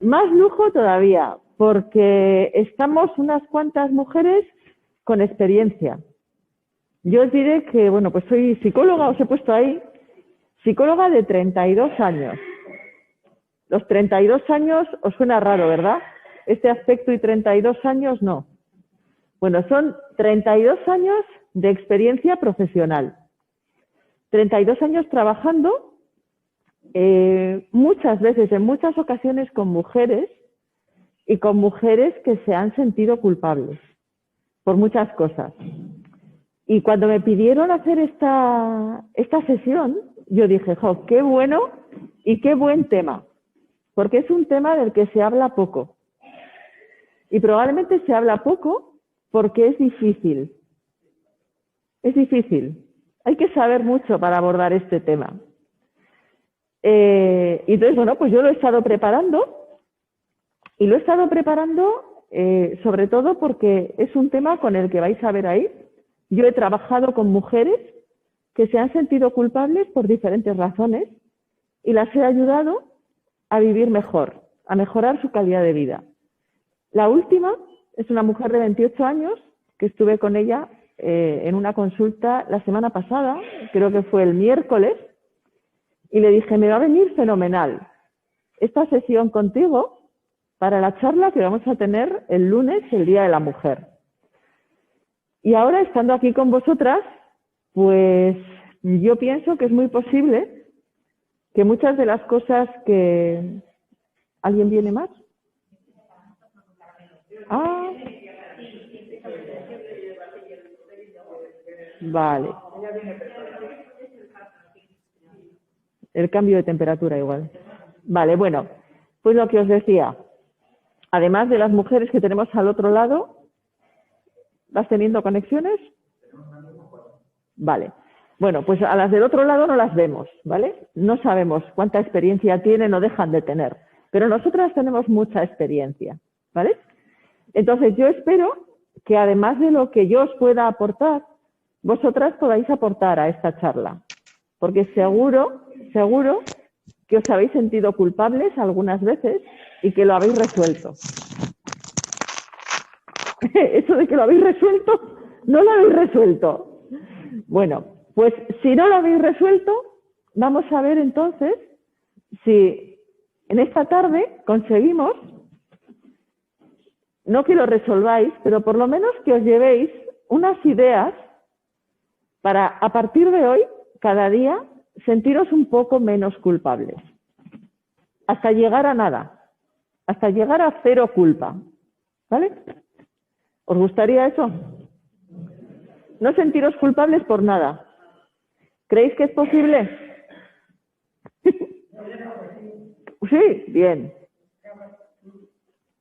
Más lujo todavía, porque estamos unas cuantas mujeres con experiencia. Yo os diré que, bueno, pues soy psicóloga, os he puesto ahí, psicóloga de 32 años. Los 32 años os suena raro, ¿verdad? Este aspecto y 32 años no. Bueno, son 32 años de experiencia profesional. 32 años trabajando, muchas veces, en muchas ocasiones con mujeres y con mujeres que se han sentido culpables por muchas cosas. Y cuando me pidieron hacer esta sesión, yo dije, jo, qué bueno y qué buen tema, porque es un tema del que se habla poco. Y probablemente se habla poco porque es difícil. Es difícil. Hay que saber mucho para abordar este tema. Entonces, bueno, pues yo lo he estado preparando y lo he estado preparando sobre todo porque es un tema con el que vais a ver ahí. Yo he trabajado con mujeres que se han sentido culpables por diferentes razones y las he ayudado a vivir mejor, a mejorar su calidad de vida. La última es una mujer de 28 años que estuve con ella en una consulta la semana pasada, creo que fue el miércoles, y le dije, me va a venir fenomenal esta sesión contigo para la charla que vamos a tener el lunes, el Día de la Mujer. Y ahora, estando aquí con vosotras, pues yo pienso que es muy posible que muchas de las cosas que... ¿Alguien viene más? Ah. Vale. El cambio de temperatura igual. Vale, bueno, pues lo que os decía, además de las mujeres que tenemos al otro lado, ¿vas teniendo conexiones? Vale. Bueno, pues a las del otro lado no las vemos, ¿vale? No sabemos cuánta experiencia tienen o dejan de tener, pero nosotras tenemos mucha experiencia, ¿vale? Entonces yo espero que además de lo que yo os pueda aportar, vosotras podáis aportar a esta charla, porque seguro que os habéis sentido culpables algunas veces y que lo habéis resuelto. Eso de que lo habéis resuelto, no lo habéis resuelto. Bueno, pues si no lo habéis resuelto, vamos a ver entonces si en esta tarde conseguimos, no que lo resolváis, pero por lo menos que os llevéis unas ideas para, a partir de hoy, cada día, sentiros un poco menos culpables. Hasta llegar a nada. Hasta llegar a cero culpa. ¿Vale? ¿Os gustaría eso? No sentiros culpables por nada. ¿Creéis que es posible? Sí, bien.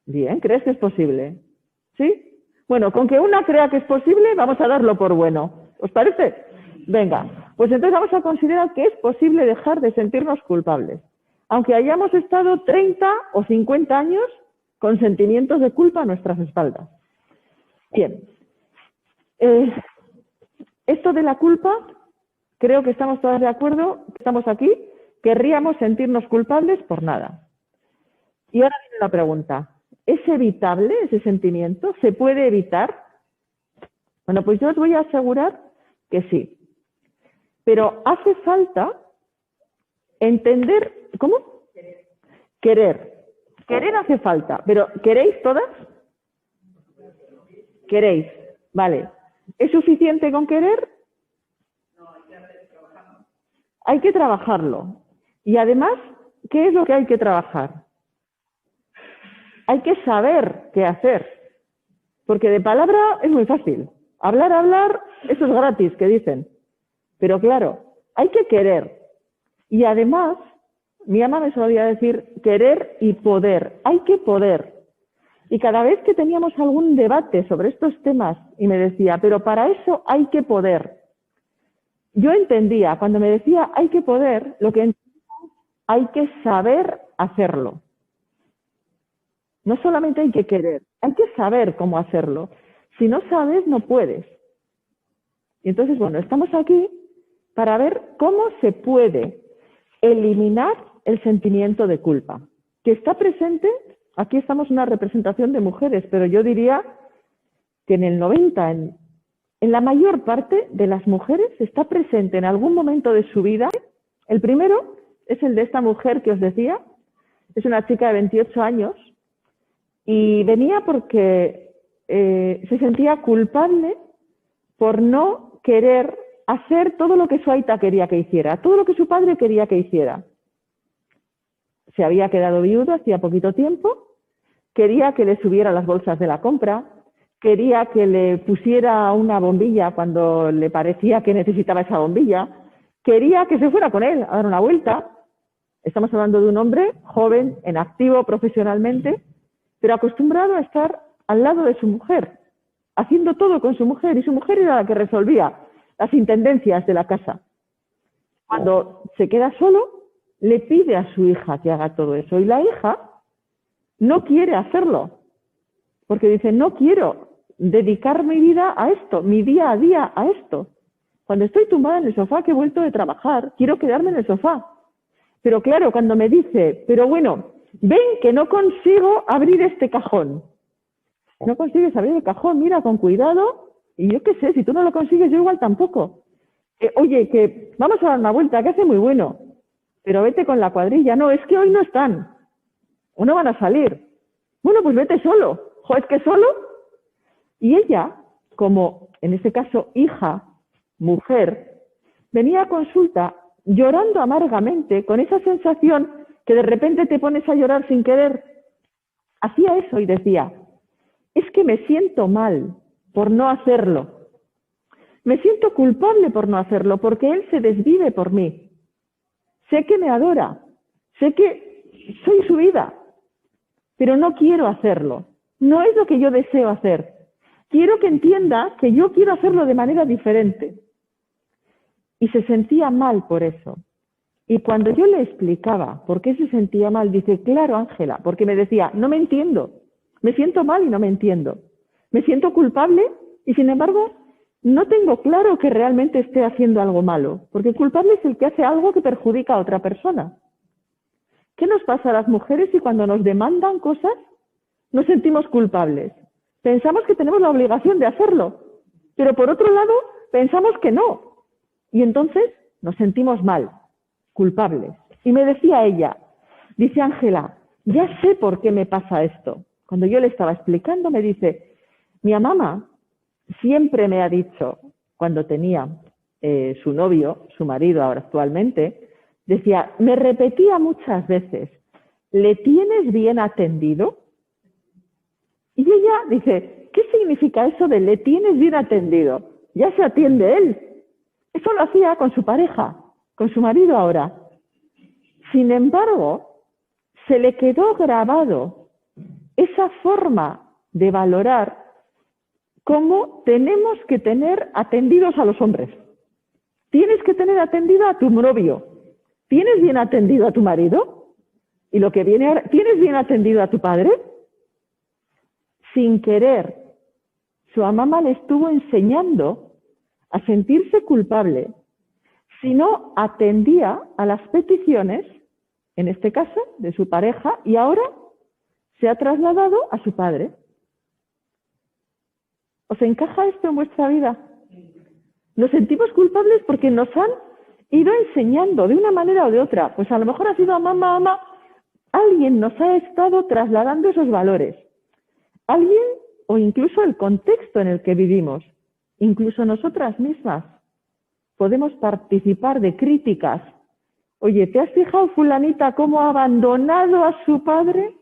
Bien, ¿crees que es posible? ¿Sí? Bueno, con que una crea que es posible, vamos a darlo por bueno. ¿Os parece? Venga, pues entonces vamos a considerar que es posible dejar de sentirnos culpables. Aunque hayamos estado 30 o 50 años con sentimientos de culpa a nuestras espaldas. Bien. Esto de la culpa, creo que estamos todas de acuerdo, estamos aquí, querríamos sentirnos culpables por nada. Y ahora viene la pregunta, ¿es evitable ese sentimiento? ¿Se puede evitar? Bueno, pues yo os voy a asegurar que sí. Pero hace falta entender... ¿Cómo? Querer. Querer hace falta. Pero ¿queréis todas? ¿Queréis? Vale. ¿Es suficiente con querer? Hay que trabajarlo. Y además, ¿qué es lo que hay que trabajar? Hay que saber qué hacer. Porque de palabra es muy fácil. Hablar, eso es gratis, que dicen. Pero claro, hay que querer. Y además, mi mamá me solía decir querer y poder. Hay que poder. Y cada vez que teníamos algún debate sobre estos temas y me decía, pero para eso hay que poder. Yo entendía, cuando me decía hay que poder, lo que entendía, hay que saber hacerlo. No solamente hay que querer, hay que saber cómo hacerlo. Si no sabes, no puedes. Y entonces, bueno, estamos aquí para ver cómo se puede eliminar el sentimiento de culpa, que está presente. Aquí estamos una representación de mujeres, pero yo diría que en el 90, en la mayor parte de las mujeres está presente en algún momento de su vida. El primero es el de esta mujer que os decía, es una chica de 28 años y venía porque se sentía culpable por no querer hacer todo lo que su aita quería que hiciera, todo lo que su padre quería que hiciera. Se había quedado viudo hacía poquito tiempo, quería que le subiera las bolsas de la compra, quería que le pusiera una bombilla cuando le parecía que necesitaba esa bombilla, quería que se fuera con él a dar una vuelta. Estamos hablando de un hombre joven, en activo profesionalmente, pero acostumbrado a estar al lado de su mujer, haciendo todo con su mujer, y su mujer era la que resolvía las intendencias de la casa. Cuando se queda solo, le pide a su hija que haga todo eso, y la hija no quiere hacerlo, porque dice, no quiero dedicar mi vida a esto, mi día a día a esto. Cuando estoy tumbada en el sofá, que he vuelto de trabajar, quiero quedarme en el sofá. Pero claro, cuando me dice, pero bueno, ven que no consigo abrir este cajón. No consigues abrir el cajón, mira, con cuidado, y yo qué sé, si tú no lo consigues, yo igual tampoco. Oye, que vamos a dar una vuelta, que hace muy bueno, pero vete con la cuadrilla. No, es que hoy no están, o no van a salir. Bueno, pues vete solo. Jo, es que solo. Y ella, como en este caso hija, mujer, venía a consulta llorando amargamente, con esa sensación que de repente te pones a llorar sin querer. Hacía eso y decía, es que me siento mal por no hacerlo. Me siento culpable por no hacerlo, porque él se desvive por mí. Sé que me adora, sé que soy su vida, pero no quiero hacerlo. No es lo que yo deseo hacer. Quiero que entienda que yo quiero hacerlo de manera diferente. Y se sentía mal por eso. Y cuando yo le explicaba por qué se sentía mal, dice, claro, Ángela, porque me decía, no me entiendo. Me siento mal y no me entiendo. Me siento culpable y, sin embargo, no tengo claro que realmente esté haciendo algo malo. Porque culpable es el que hace algo que perjudica a otra persona. ¿Qué nos pasa a las mujeres si cuando nos demandan cosas nos sentimos culpables? Pensamos que tenemos la obligación de hacerlo, pero por otro lado pensamos que no. Y entonces nos sentimos mal, culpables. Y me decía ella, dice Ángela, ya sé por qué me pasa esto. Cuando yo le estaba explicando me dice, mi mamá siempre me ha dicho, cuando tenía su novio, su marido ahora actualmente, decía, me repetía muchas veces, ¿le tienes bien atendido? Y ella dice, ¿qué significa eso de le tienes bien atendido? Ya se atiende él. Eso lo hacía con su pareja, con su marido ahora. Sin embargo, se le quedó grabado esa forma de valorar cómo tenemos que tener atendidos a los hombres. Tienes que tener atendido a tu novio. ¿Tienes bien atendido a tu marido? Y lo que viene ahora, ¿tienes bien atendido a tu padre? Sin querer, su mamá le estuvo enseñando a sentirse culpable si no atendía a las peticiones, en este caso, de su pareja, y ahora se ha trasladado a su padre. ¿Os encaja esto en vuestra vida? Nos sentimos culpables porque nos han ido enseñando de una manera o de otra. Pues a lo mejor ha sido mamá, alguien nos ha estado trasladando esos valores. Alguien o incluso el contexto en el que vivimos, incluso nosotras mismas, podemos participar de críticas. Oye, ¿te has fijado, fulanita, cómo ha abandonado a su padre?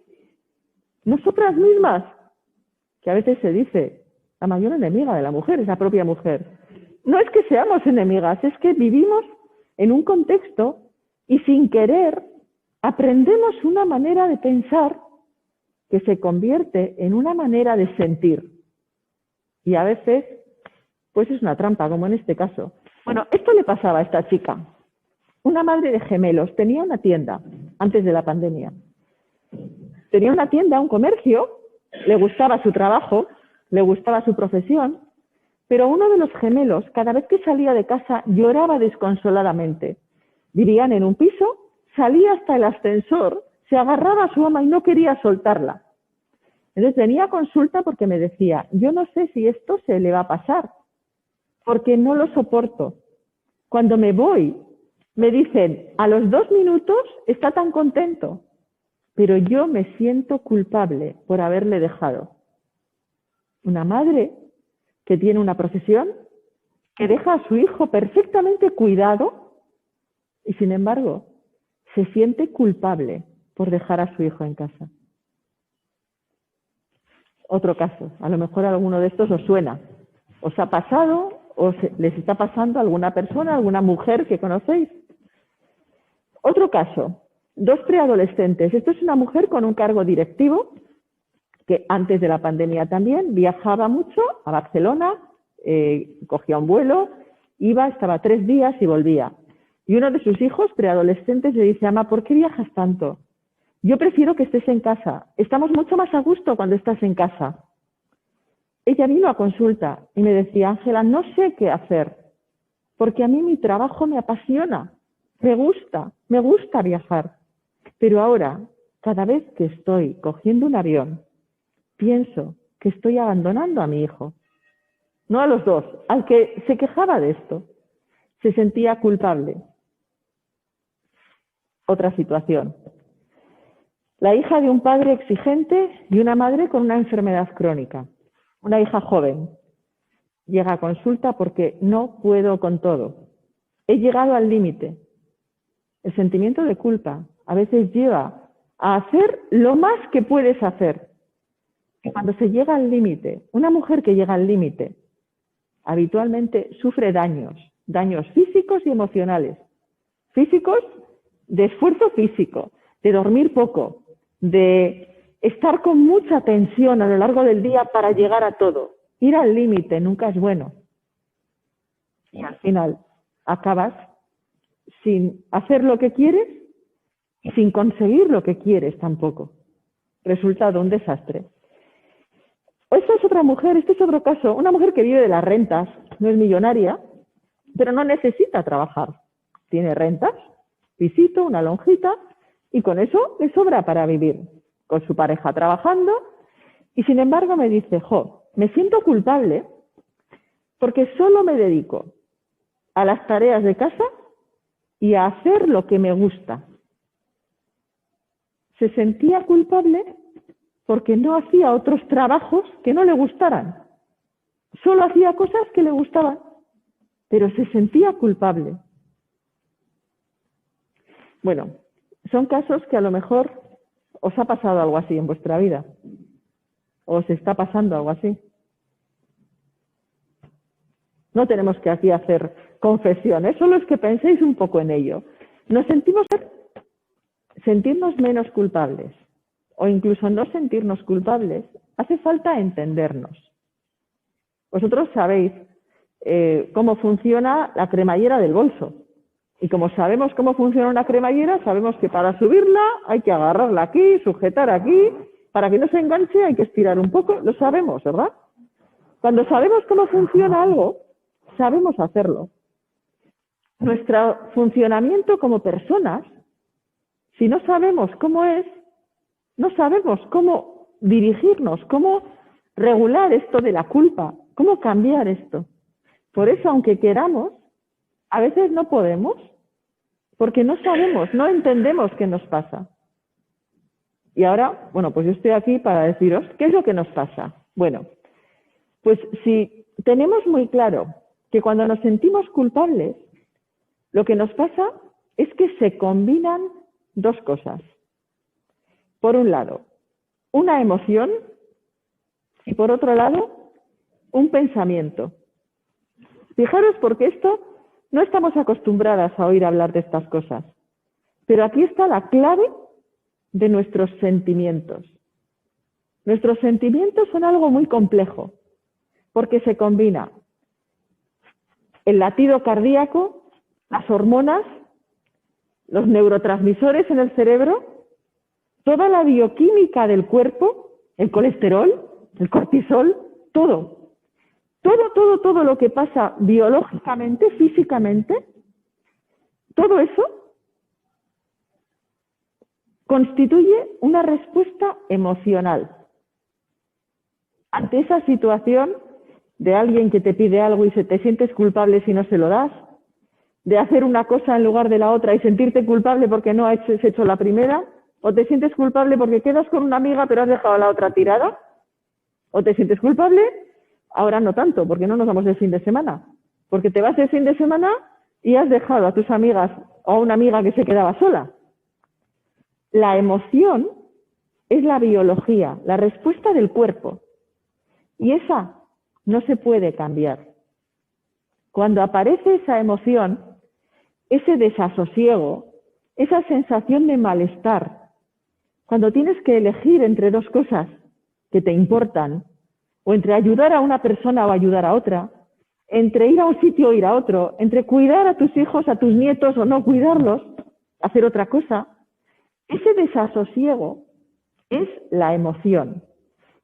Nosotras mismas, que a veces se dice, la mayor enemiga de la mujer es la propia mujer. No es que seamos enemigas, es que vivimos en un contexto y sin querer aprendemos una manera de pensar que se convierte en una manera de sentir. Y a veces, pues es una trampa, como en este caso. Bueno, esto le pasaba a esta chica. Una madre de gemelos, tenía una tienda antes de la pandemia. tenía una tienda, un comercio, le gustaba su trabajo, le gustaba su profesión, pero uno de los gemelos, cada vez que salía de casa, lloraba desconsoladamente. Vivían en un piso, salía hasta el ascensor, se agarraba a su ama y no quería soltarla. Entonces venía a consulta porque me decía, yo no sé si esto se le va a pasar, porque no lo soporto. Cuando me voy, me dicen, a los 2 minutos está tan contento, pero yo me siento culpable por haberle dejado. Una madre que tiene una profesión, que deja a su hijo perfectamente cuidado y sin embargo se siente culpable por dejar a su hijo en casa. Otro caso, a lo mejor alguno de estos os suena, os ha pasado o les está pasando a alguna persona, a alguna mujer que conocéis. Otro caso, 2 preadolescentes. Esto es una mujer con un cargo directivo que antes de la pandemia también viajaba mucho a Barcelona, cogía un vuelo, iba, estaba 3 días y volvía. Y uno de sus hijos preadolescentes le dice, mamá, ¿por qué viajas tanto? Yo prefiero que estés en casa. Estamos mucho más a gusto cuando estás en casa. Ella vino a consulta y me decía, Ángela, no sé qué hacer, porque a mí mi trabajo me apasiona, me gusta viajar. Pero ahora, cada vez que estoy cogiendo un avión, pienso que estoy abandonando a mi hijo. No a los 2, al que se quejaba de esto. Se sentía culpable. Otra situación. La hija de un padre exigente y una madre con una enfermedad crónica. Una hija joven. Llega a consulta porque no puedo con todo. He llegado al límite. El sentimiento de culpa a veces lleva a hacer lo más que puedes hacer. Y cuando se llega al límite, una mujer que llega al límite, habitualmente sufre daños físicos y emocionales. Físicos, de esfuerzo físico, de dormir poco, de estar con mucha tensión a lo largo del día para llegar a todo. Ir al límite nunca es bueno. Y al final acabas sin hacer lo que quieres y sin conseguir lo que quieres tampoco. Resultado, un desastre. Esta es otra mujer, este es otro caso, una mujer que vive de las rentas, no es millonaria, pero no necesita trabajar. Tiene rentas, pisito, una lonjita, y con eso le sobra para vivir, con su pareja trabajando, y sin embargo me dice, me siento culpable porque solo me dedico a las tareas de casa y a hacer lo que me gusta. Se sentía culpable porque no hacía otros trabajos que no le gustaran. Solo hacía cosas que le gustaban, pero se sentía culpable. Bueno, son casos que a lo mejor os ha pasado algo así en vuestra vida. O os está pasando algo así. No tenemos que aquí hacer confesiones, solo es que penséis un poco en ello. Nos sentirnos menos culpables o incluso no sentirnos culpables, hace falta entendernos. Vosotros sabéis cómo funciona la cremallera del bolso. Y como sabemos cómo funciona una cremallera, sabemos que para subirla hay que agarrarla aquí, sujetar aquí, para que no se enganche hay que estirar un poco, lo sabemos, ¿verdad? Cuando sabemos cómo funciona algo, sabemos hacerlo. Nuestro funcionamiento como personas, si no sabemos cómo es, no sabemos cómo dirigirnos, cómo regular esto de la culpa, cómo cambiar esto. Por eso, aunque queramos, a veces no podemos, porque no sabemos, no entendemos qué nos pasa. Y ahora, bueno, pues yo estoy aquí para deciros qué es lo que nos pasa. Bueno, pues si tenemos muy claro que cuando nos sentimos culpables, lo que nos pasa es que se combinan 2 cosas. Por un lado, una emoción y por otro lado, un pensamiento. Fijaros porque esto no estamos acostumbradas a oír hablar de estas cosas, pero aquí está la clave de nuestros sentimientos. Nuestros sentimientos son algo muy complejo, porque se combina el latido cardíaco, las hormonas, los neurotransmisores en el cerebro, toda la bioquímica del cuerpo, el colesterol, el cortisol, todo lo que pasa biológicamente, físicamente, todo eso constituye una respuesta emocional ante esa situación de alguien que te pide algo y te sientes culpable si no se lo das, de hacer una cosa en lugar de la otra y sentirte culpable porque no has hecho la primera, o te sientes culpable porque quedas con una amiga pero has dejado a la otra tirada, o te sientes culpable, ahora no tanto, porque no nos vamos el fin de semana, porque te vas el fin de semana y has dejado a tus amigas o a una amiga que se quedaba sola. La emoción es la biología, la respuesta del cuerpo, y esa no se puede cambiar. Cuando aparece esa emoción, ese desasosiego, esa sensación de malestar, cuando tienes que elegir entre dos cosas que te importan, o entre ayudar a una persona o ayudar a otra, entre ir a un sitio o ir a otro, entre cuidar a tus hijos, a tus nietos o no cuidarlos, hacer otra cosa, ese desasosiego es la emoción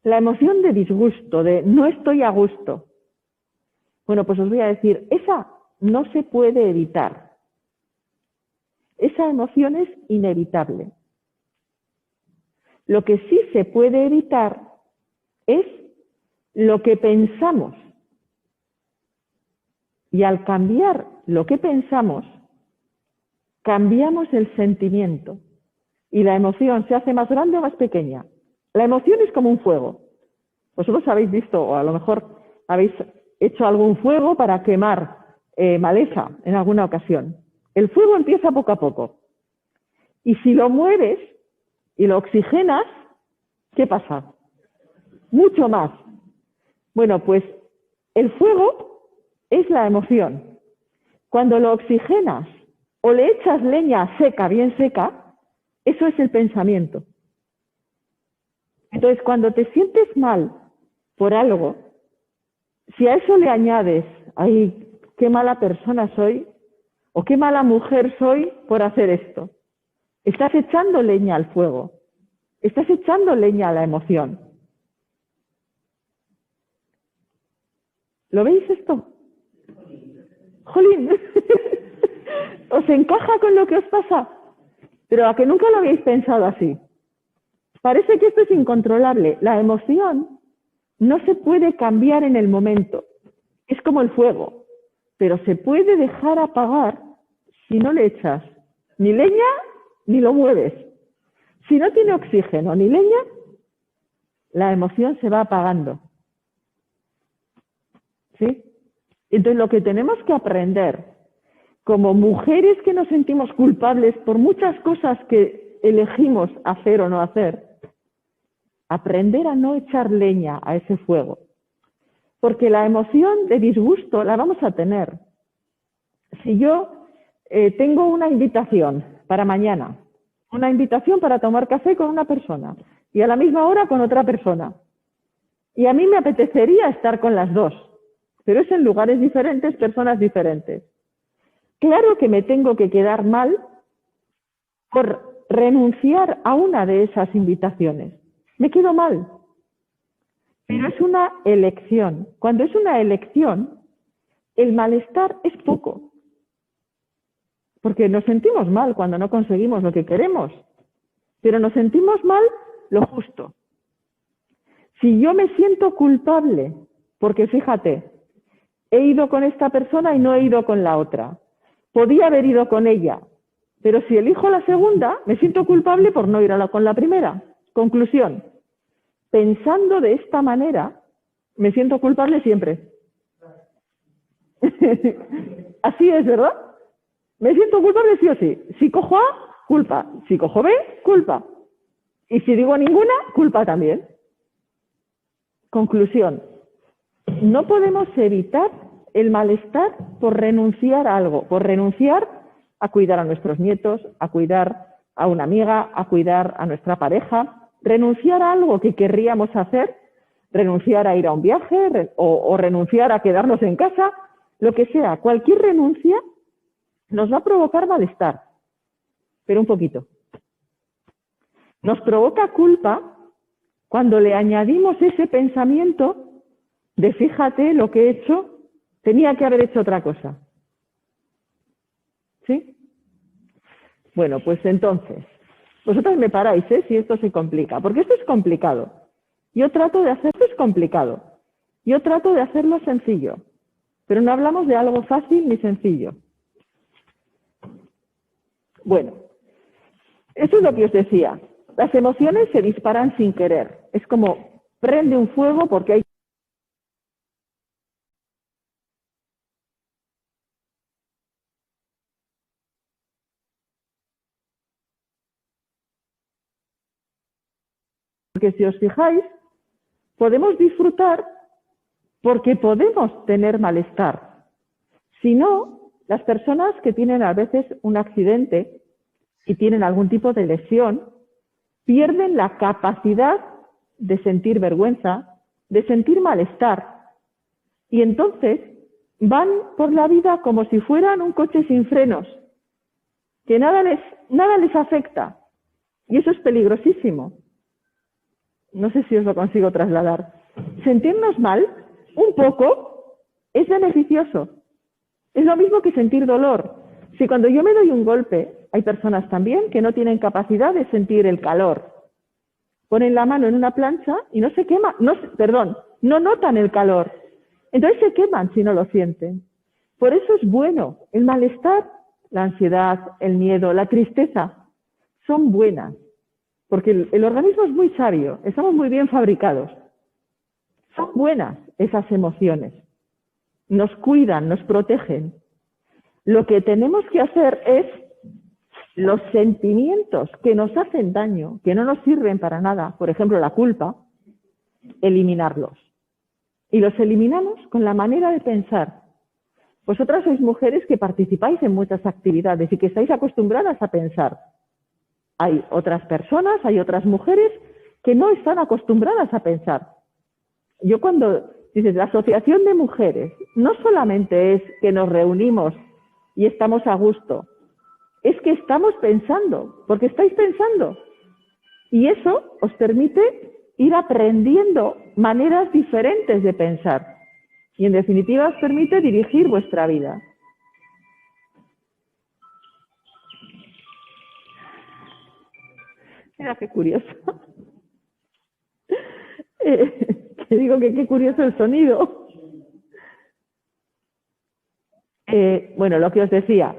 de disgusto, de no estoy a gusto. Bueno, pues os voy a decir, esa no se puede evitar. Esa emoción es inevitable. Lo que sí se puede evitar es lo que pensamos. Y al cambiar lo que pensamos, cambiamos el sentimiento. Y la emoción se hace más grande o más pequeña. La emoción es como un fuego. Vosotros habéis visto, o a lo mejor habéis hecho algún fuego para quemar maleza en alguna ocasión. El fuego empieza poco a poco. Y si lo mueves y lo oxigenas, ¿qué pasa? Mucho más. Bueno, pues el fuego es la emoción. Cuando lo oxigenas o le echas leña seca, bien seca, eso es el pensamiento. Entonces, cuando te sientes mal por algo, si a eso le añades, ay, qué mala persona soy, o qué mala mujer soy por hacer esto, estás echando leña al fuego, estás echando leña a la emoción. ¿Lo veis esto? ¡Jolín! ¿Os encaja con lo que os pasa? Pero a que nunca lo habéis pensado así. Parece que esto es incontrolable. La emoción no se puede cambiar en el momento. Es como el fuego. Pero se puede dejar apagar si no le echas ni leña ni lo mueves. Si no tiene oxígeno ni leña, la emoción se va apagando. ¿Sí? Entonces lo que tenemos que aprender, como mujeres que nos sentimos culpables por muchas cosas que elegimos hacer o no hacer, aprender a no echar leña a ese fuego. Porque la emoción de disgusto la vamos a tener. Si yo tengo una invitación para mañana, una invitación para tomar café con una persona y a la misma hora con otra persona, y a mí me apetecería estar con las dos, pero es en lugares diferentes, personas diferentes. Claro que me tengo que quedar mal por renunciar a una de esas invitaciones. Me quedo mal. Pero es una elección. Cuando es una elección, el malestar es poco. Porque nos sentimos mal cuando no conseguimos lo que queremos. Pero nos sentimos mal lo justo. Si yo me siento culpable, porque fíjate, he ido con esta persona y no he ido con la otra. Podía haber ido con ella, pero si elijo la segunda, me siento culpable por no ir con la primera. Conclusión, pensando de esta manera, me siento culpable siempre. Así es, ¿verdad? Me siento culpable sí o sí. Si cojo A, culpa. Si cojo B, culpa. Y si digo ninguna, culpa también. Conclusión, no podemos evitar el malestar por renunciar a algo, por renunciar a cuidar a nuestros nietos, a cuidar a una amiga, a cuidar a nuestra pareja, renunciar a algo que querríamos hacer, renunciar a ir a un viaje o renunciar a quedarnos en casa, lo que sea, cualquier renuncia nos va a provocar malestar, pero un poquito. Nos provoca culpa cuando le añadimos ese pensamiento de fíjate lo que he hecho, tenía que haber hecho otra cosa. ¿Sí? Bueno, pues entonces, vosotros me paráis, si esto se complica, porque esto es complicado. Yo trato de hacerlo, es complicado. Yo trato de hacerlo sencillo, pero no hablamos de algo fácil ni sencillo. Bueno, eso es lo que os decía. Las emociones se disparan sin querer. Es como prende un fuego porque hay porque si os fijáis, podemos disfrutar porque podemos tener malestar. Si no, las personas que tienen a veces un accidente y tienen algún tipo de lesión, pierden la capacidad de sentir vergüenza, de sentir malestar. Y entonces van por la vida como si fueran un coche sin frenos, que nada les afecta. Y eso es peligrosísimo. No sé si os lo consigo trasladar. Sentirnos mal, un poco, es beneficioso. Es lo mismo que sentir dolor. Si cuando yo me doy un golpe, hay personas también que no tienen capacidad de sentir el calor. Ponen la mano en una plancha y no se queman, no notan el calor. Entonces se queman si no lo sienten. Por eso es bueno. El malestar, la ansiedad, el miedo, la tristeza, son buenas. Porque el organismo es muy sabio, estamos muy bien fabricados. Son buenas esas emociones. Nos cuidan, nos protegen. Lo que tenemos que hacer es los sentimientos que nos hacen daño, que no nos sirven para nada, por ejemplo la culpa, eliminarlos. Y los eliminamos con la manera de pensar. Vosotras sois mujeres que participáis en muchas actividades y que estáis acostumbradas a pensar. Hay otras personas, hay otras mujeres que no están acostumbradas a pensar. Yo cuando dices la asociación de mujeres, no solamente es que nos reunimos y estamos a gusto, es que estamos pensando, porque estáis pensando. Y eso os permite ir aprendiendo maneras diferentes de pensar. Y en definitiva os permite dirigir vuestra vida. Mira qué curioso. Que digo que qué curioso el sonido. Bueno, lo que os decía,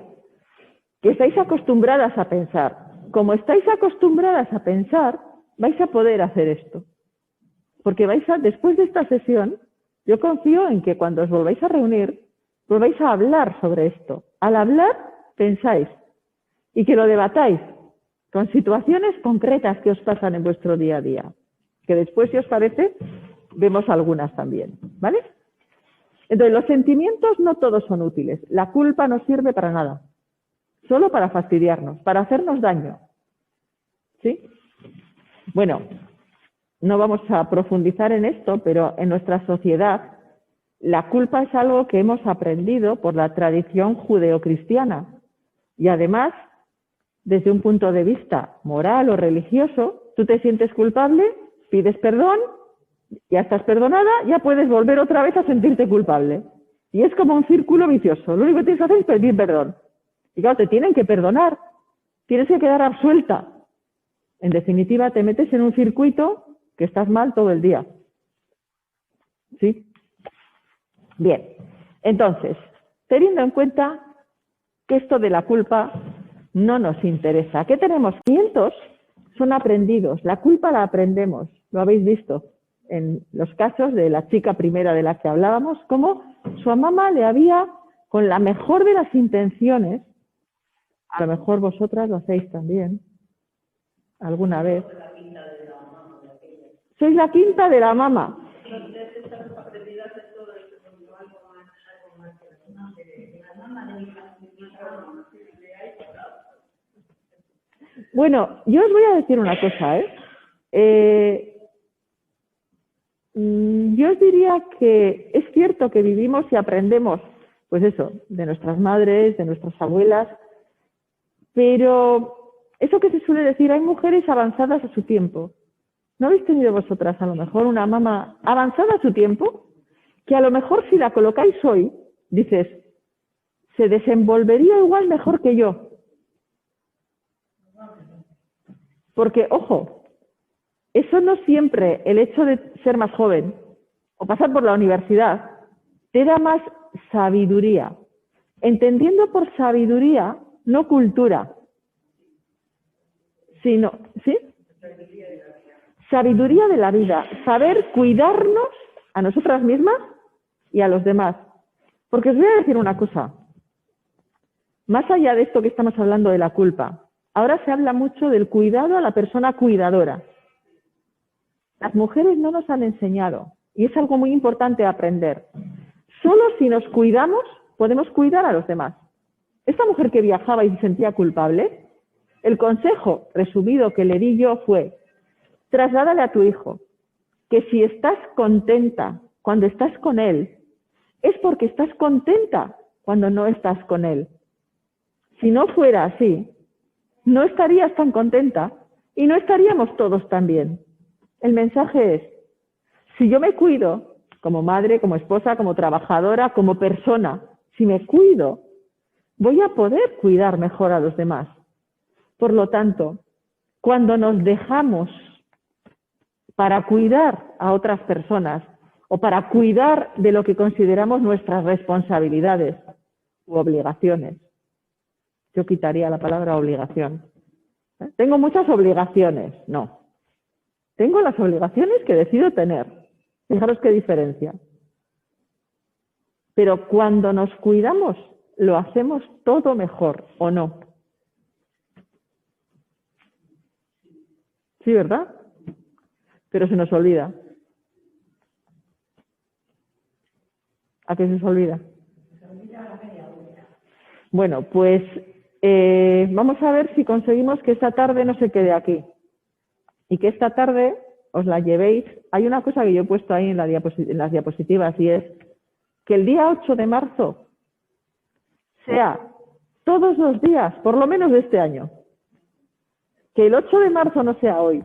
que estáis acostumbradas a pensar. Como estáis acostumbradas a pensar, vais a poder hacer esto. Porque después de esta sesión, yo confío en que cuando os volváis a reunir, volváis a hablar sobre esto. Al hablar, pensáis y que lo debatáis con situaciones concretas que os pasan en vuestro día a día. Que después, si os parece, vemos algunas también, ¿vale? Entonces, los sentimientos no todos son útiles. La culpa no sirve para nada. Solo para fastidiarnos, para hacernos daño. ¿Sí? Bueno, no vamos a profundizar en esto, pero en nuestra sociedad la culpa es algo que hemos aprendido por la tradición judeocristiana. Y además, desde un punto de vista moral o religioso, tú te sientes culpable, pides perdón, ya estás perdonada, ya puedes volver otra vez a sentirte culpable. Y es como un círculo vicioso. Lo único que tienes que hacer es pedir perdón. Y claro, te tienen que perdonar. Tienes que quedar absuelta. En definitiva, te metes en un circuito que estás mal todo el día. ¿Sí? Bien. Entonces, teniendo en cuenta que esto de la culpa no nos interesa. ¿Qué tenemos? Sentimientos son aprendidos. La culpa la aprendemos. Lo habéis visto en los casos de la chica primera de la que hablábamos, cómo su mamá le había, con la mejor de las intenciones, a lo mejor vosotras lo hacéis también, alguna vez. Sois la quinta de la mamá. Bueno, yo os voy a decir una cosa, yo os diría que es cierto que vivimos y aprendemos, pues eso, de nuestras madres, de nuestras abuelas, pero Eso que se suele decir, hay mujeres avanzadas a su tiempo. ¿No habéis tenido vosotras a lo mejor una mamá avanzada a su tiempo? Que a lo mejor si la colocáis hoy, dices, se desenvolvería igual mejor que yo. Porque, ojo, eso no siempre, el hecho de ser más joven o pasar por la universidad, te da más sabiduría. Entendiendo por sabiduría, no cultura, sino, ¿sí? Sabiduría de la vida, saber cuidarnos a nosotras mismas y a los demás. Porque os voy a decir una cosa, más allá de esto que estamos hablando de la culpa, ahora se habla mucho del cuidado a la persona cuidadora. Las mujeres no nos han enseñado, y es algo muy importante aprender. Solo si nos cuidamos, podemos cuidar a los demás. Esta mujer que viajaba y se sentía culpable, el consejo resumido que le di yo fue, trasládale a tu hijo que si estás contenta cuando estás con él, es porque estás contenta cuando no estás con él. Si no fuera así, no estarías tan contenta y no estaríamos todos tan bien. El mensaje es, si yo me cuido, como madre, como esposa, como trabajadora, como persona, si me cuido, voy a poder cuidar mejor a los demás. Por lo tanto, cuando nos dejamos para cuidar a otras personas o para cuidar de lo que consideramos nuestras responsabilidades u obligaciones, yo quitaría la palabra obligación. Tengo muchas obligaciones, no. Tengo las obligaciones que decido tener. Fijaros qué diferencia. Pero cuando nos cuidamos, lo hacemos todo mejor, ¿o no? Sí, ¿verdad? Pero se nos olvida. ¿A qué se os olvida? Bueno, pues vamos a ver si conseguimos que esta tarde no se quede aquí. Y que esta tarde os la llevéis. Hay una cosa que yo he puesto ahí en las diapositivas y es que el día 8 de marzo sea todos los días, por lo menos de este año. Que el 8 de marzo no sea hoy.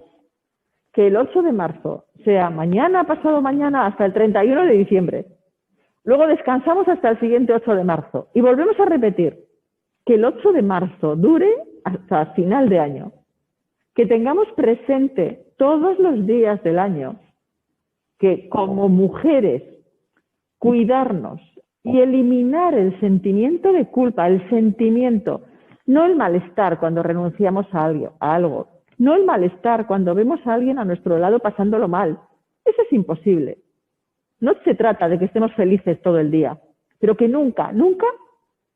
Que el 8 de marzo sea mañana, pasado mañana, hasta el 31 de diciembre. Luego descansamos hasta el siguiente 8 de marzo. Y volvemos a repetir que el 8 de marzo dure hasta final de año. Que tengamos presente todos los días del año que como mujeres cuidarnos y eliminar el sentimiento de culpa, el sentimiento, no el malestar cuando renunciamos a algo, no el malestar cuando vemos a alguien a nuestro lado pasándolo mal. Eso es imposible. No se trata de que estemos felices todo el día, pero que nunca, nunca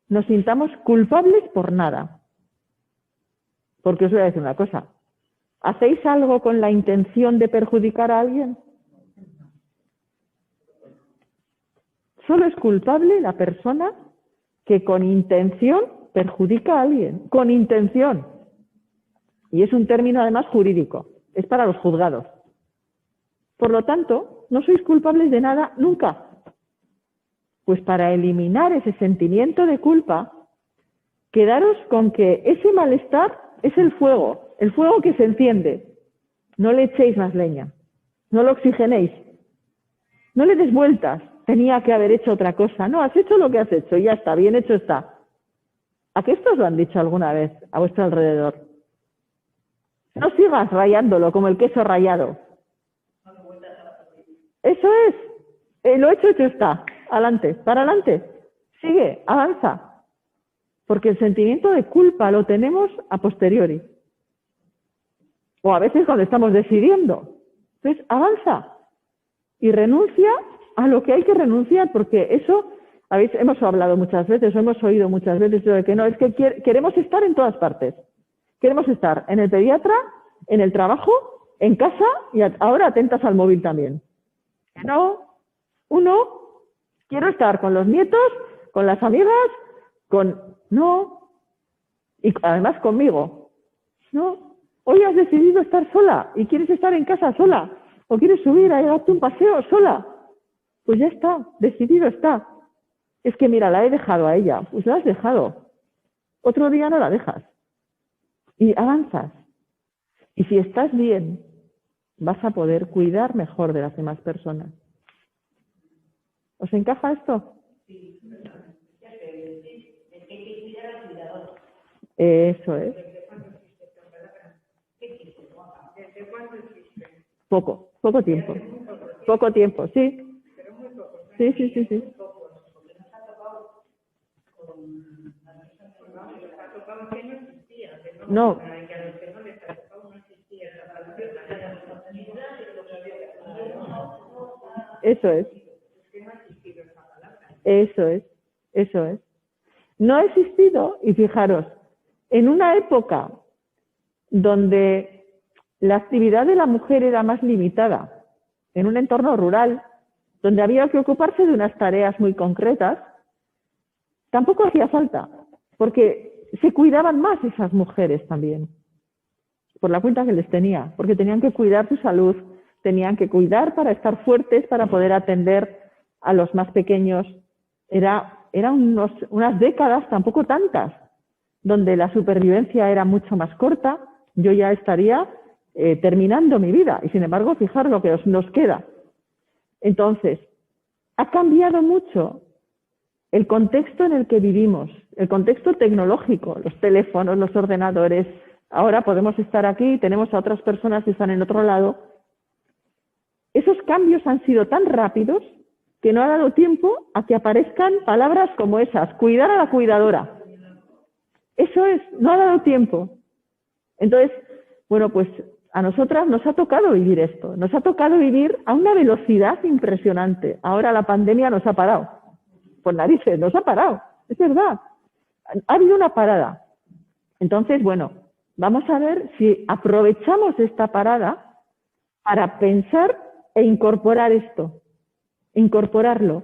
nos sintamos culpables por nada. Porque os voy a decir una cosa. ¿Hacéis algo con la intención de perjudicar a alguien? Solo es culpable la persona que con intención perjudica a alguien. Con intención. Y es un término además jurídico. Es para los juzgados. Por lo tanto, no sois culpables de nada nunca. Pues para eliminar ese sentimiento de culpa, quedaros con que ese malestar es el fuego que se enciende. No le echéis más leña, no lo oxigenéis, no le des vueltas, tenía que haber hecho otra cosa. No, has hecho lo que has hecho y ya está, bien hecho está. ¿A qué esto os lo han dicho alguna vez a vuestro alrededor? No sigas rayándolo como el queso rallado. Eso es, lo hecho está. Adelante, para adelante, sigue, avanza. Porque el sentimiento de culpa lo tenemos a posteriori. O a veces cuando estamos decidiendo. Entonces, avanza y renuncia a lo que hay que renunciar, porque eso, hemos hablado muchas veces, o hemos oído muchas veces de que no, es que queremos estar en todas partes. Queremos estar en el pediatra, en el trabajo, en casa y ahora atentas al móvil también. No, quiero estar con los nietos, con las amigas, no, y además conmigo. No, hoy has decidido estar sola y quieres estar en casa sola, o quieres subir a darte un paseo sola. Pues ya está, decidido está. Es que mira, la he dejado a ella, pues la has dejado. Otro día no la dejas. y avanzas. Y si estás bien, vas a poder cuidar mejor de las demás personas. ¿Os encaja esto? Eso es. Poco tiempo. Poco tiempo, sí. Sí. No. Eso es. Eso es. No ha existido, y fijaros, en una época donde la actividad de la mujer era más limitada, en un entorno rural, donde había que ocuparse de unas tareas muy concretas, tampoco hacía falta, porque se cuidaban más esas mujeres también, por la cuenta que les tenía, porque tenían que cuidar su salud, tenían que cuidar para estar fuertes, para poder atender a los más pequeños. Eran unas décadas, tampoco tantas, donde la supervivencia era mucho más corta. Yo ya estaría terminando mi vida y sin embargo, fijaros lo que nos queda. Entonces, ha cambiado mucho el contexto en el que vivimos, el contexto tecnológico, los teléfonos, los ordenadores. Ahora podemos estar aquí y tenemos a otras personas que están en otro lado. Esos cambios han sido tan rápidos que no ha dado tiempo a que aparezcan palabras como esas, cuidar a la cuidadora. Eso es, no ha dado tiempo. Entonces, bueno, pues a nosotras nos ha tocado vivir esto, nos ha tocado vivir a una velocidad impresionante. Ahora la pandemia nos ha parado, por narices, nos ha parado, es verdad. Ha habido una parada. Entonces, bueno, vamos a ver si aprovechamos esta parada para pensar e incorporar esto, incorporarlo.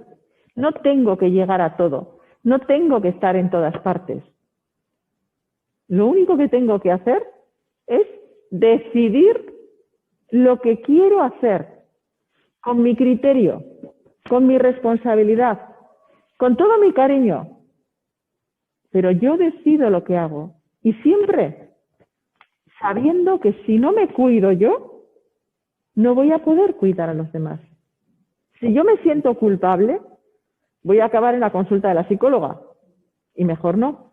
No tengo que llegar a todo, no tengo que estar en todas partes. Lo único que tengo que hacer es decidir lo que quiero hacer con mi criterio, con mi responsabilidad, con todo mi cariño. Pero yo decido lo que hago y siempre sabiendo que si no me cuido yo, no voy a poder cuidar a los demás. Si yo me siento culpable, voy a acabar en la consulta de la psicóloga y mejor no.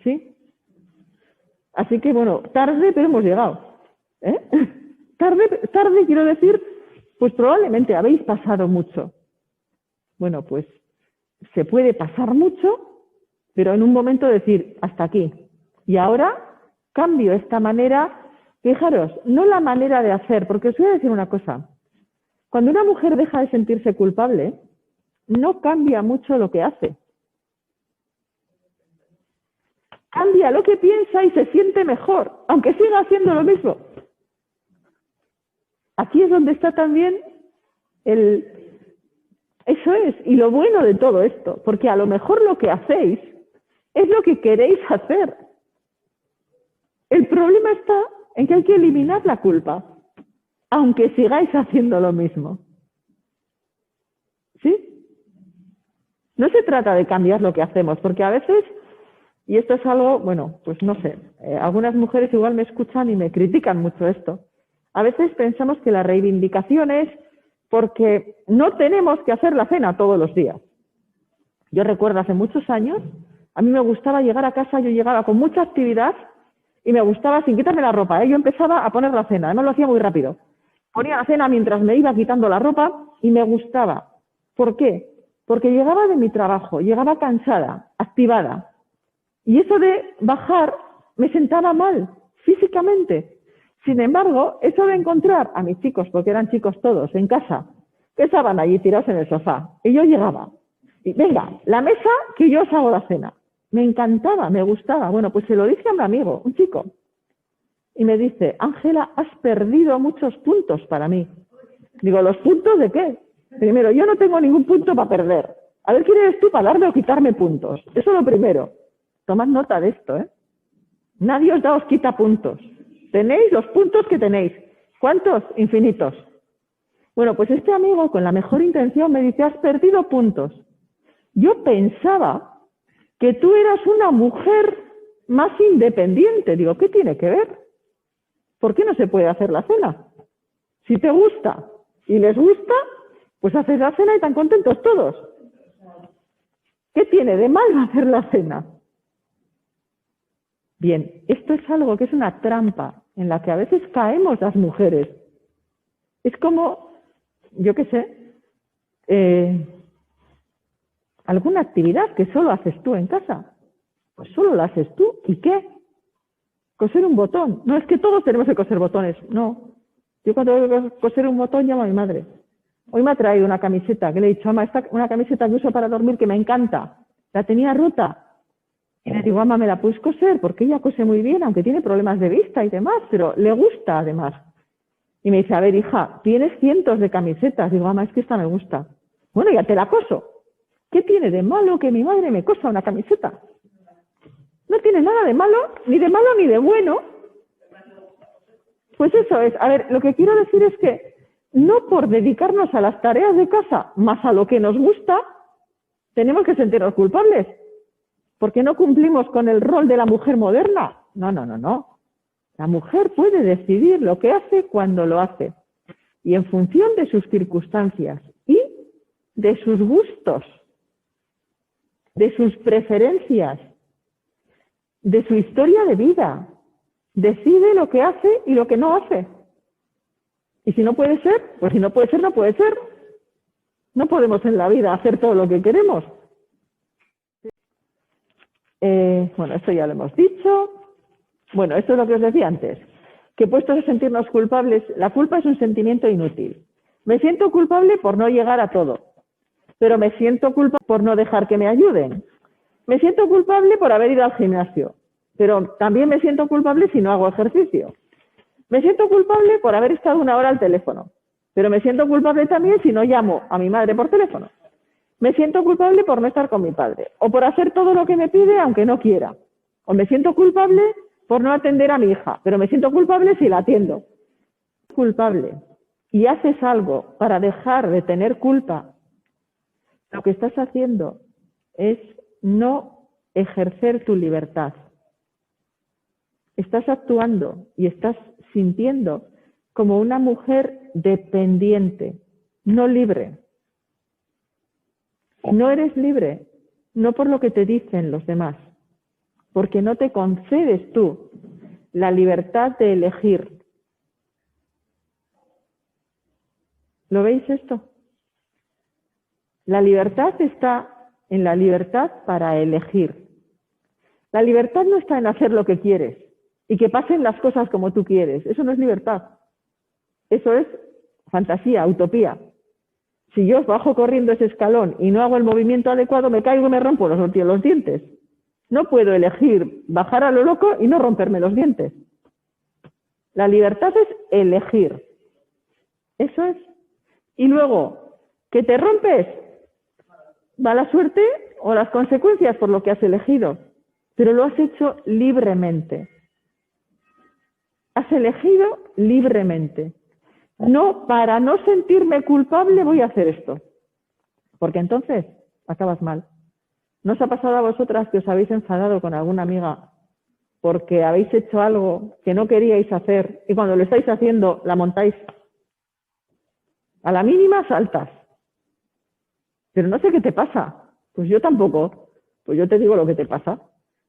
¿Sí? Así que, bueno, tarde, pero hemos llegado. Tarde quiero decir, pues probablemente habéis pasado mucho. Bueno, pues se puede pasar mucho, pero en un momento decir, hasta aquí. Y ahora cambio esta manera. Fijaros, no la manera de hacer, porque os voy a decir una cosa. Cuando una mujer deja de sentirse culpable, no cambia mucho lo que hace. Cambia lo que piensa y se siente mejor, aunque siga haciendo lo mismo. Aquí es donde está también eso es, y lo bueno de todo esto, porque a lo mejor lo que hacéis es lo que queréis hacer. El problema está en que hay que eliminar la culpa, aunque sigáis haciendo lo mismo. ¿Sí? No se trata de cambiar lo que hacemos, porque a veces, y esto es algo, bueno, pues no sé, algunas mujeres igual me escuchan y me critican mucho esto. A veces pensamos que la reivindicación es porque no tenemos que hacer la cena todos los días. Yo recuerdo hace muchos años, a mí me gustaba llegar a casa, yo llegaba con mucha actividad y me gustaba sin quitarme la ropa. Yo empezaba a poner la cena, además lo hacía muy rápido. Ponía la cena mientras me iba quitando la ropa y me gustaba. ¿Por qué? Porque llegaba de mi trabajo, llegaba cansada, activada. Y eso de bajar me sentaba mal, físicamente. Sin embargo, eso de encontrar a mis chicos, porque eran chicos todos, en casa, que estaban allí tirados en el sofá, y yo llegaba, y venga, la mesa que yo os hago la cena. Me encantaba, me gustaba. Bueno, pues se lo dije a un amigo, un chico, y me dice, Ángela, has perdido muchos puntos para mí. Digo, ¿los puntos de qué? Primero, yo no tengo ningún punto para perder. A ver, ¿quién eres tú para darme o quitarme puntos? Eso es lo primero. Tomad nota de esto, ¿eh? Nadie os quita puntos. Tenéis los puntos que tenéis. ¿Cuántos? Infinitos. Bueno, pues este amigo, con la mejor intención, me dice, has perdido puntos. Yo pensaba que tú eras una mujer más independiente. Digo, ¿qué tiene que ver? ¿Por qué no se puede hacer la cena? Si te gusta y les gusta, pues haces la cena y están contentos todos. ¿Qué tiene de mal hacer la cena? Bien, esto es algo que es una trampa en la que a veces caemos las mujeres. Es como, yo qué sé, alguna actividad que solo haces tú en casa. Pues solo la haces tú. ¿Y qué? Coser un botón. No es que todos tenemos que coser botones. No. Yo cuando voy a coser un botón llamo a mi madre. Hoy me ha traído una camiseta que le he dicho, mamá, esta una camiseta que uso para dormir que me encanta. La tenía rota. Y le digo, mamá, ¿me la puedes coser? Porque ella cose muy bien, aunque tiene problemas de vista y demás, pero le gusta además. Y me dice, a ver, hija, tienes cientos de camisetas. Digo, mamá, es que esta me gusta. Bueno, ya te la coso. ¿Qué tiene de malo que mi madre me cosa una camiseta? No tiene nada de malo ni de bueno. Pues eso es. A ver, lo que quiero decir es que no por dedicarnos a las tareas de casa más a lo que nos gusta, tenemos que sentirnos culpables. Porque no cumplimos con el rol de la mujer moderna. No, no, no, no. La mujer puede decidir lo que hace cuando lo hace. Y en función de sus circunstancias y de sus gustos, de sus preferencias, de su historia de vida. Decide lo que hace y lo que no hace. Y si no puede ser, pues si no puede ser, no puede ser. No podemos en la vida hacer todo lo que queremos. Bueno, esto ya lo hemos dicho. Bueno, esto es lo que os decía antes. Que puestos a sentirnos culpables, la culpa es un sentimiento inútil. Me siento culpable por no llegar a todo. Pero me siento culpable por no dejar que me ayuden. Me siento culpable por haber ido al gimnasio. Pero también me siento culpable si no hago ejercicio. Me siento culpable por haber estado 1 hora al teléfono. Pero me siento culpable también si no llamo a mi madre por teléfono. Me siento culpable por no estar con mi padre. O por hacer todo lo que me pide aunque no quiera. O me siento culpable por no atender a mi hija. Pero me siento culpable si la atiendo. Culpable. Y haces algo para dejar de tener culpa. Lo que estás haciendo es no ejercer tu libertad. Estás actuando y estás sintiendo como una mujer dependiente, no libre. No eres libre, no por lo que te dicen los demás, porque no te concedes tú la libertad de elegir. ¿Lo veis esto? La libertad está en la libertad para elegir. La libertad no está en hacer lo que quieres y que pasen las cosas como tú quieres. Eso no es libertad. Eso es fantasía, utopía. Si yo bajo corriendo ese escalón y no hago el movimiento adecuado, me caigo y me rompo los dientes. No puedo elegir bajar a lo loco y no romperme los dientes. La libertad es elegir. Eso es. Y luego, que te rompes, va la suerte o las consecuencias por lo que has elegido. Pero lo has hecho libremente. Has elegido libremente. No, para no sentirme culpable voy a hacer esto. Porque entonces acabas mal. ¿No os ha pasado a vosotras que os habéis enfadado con alguna amiga porque habéis hecho algo que no queríais hacer y cuando lo estáis haciendo la montáis? A la mínima saltas. Pero no sé qué te pasa. Pues yo tampoco. Pues yo te digo lo que te pasa.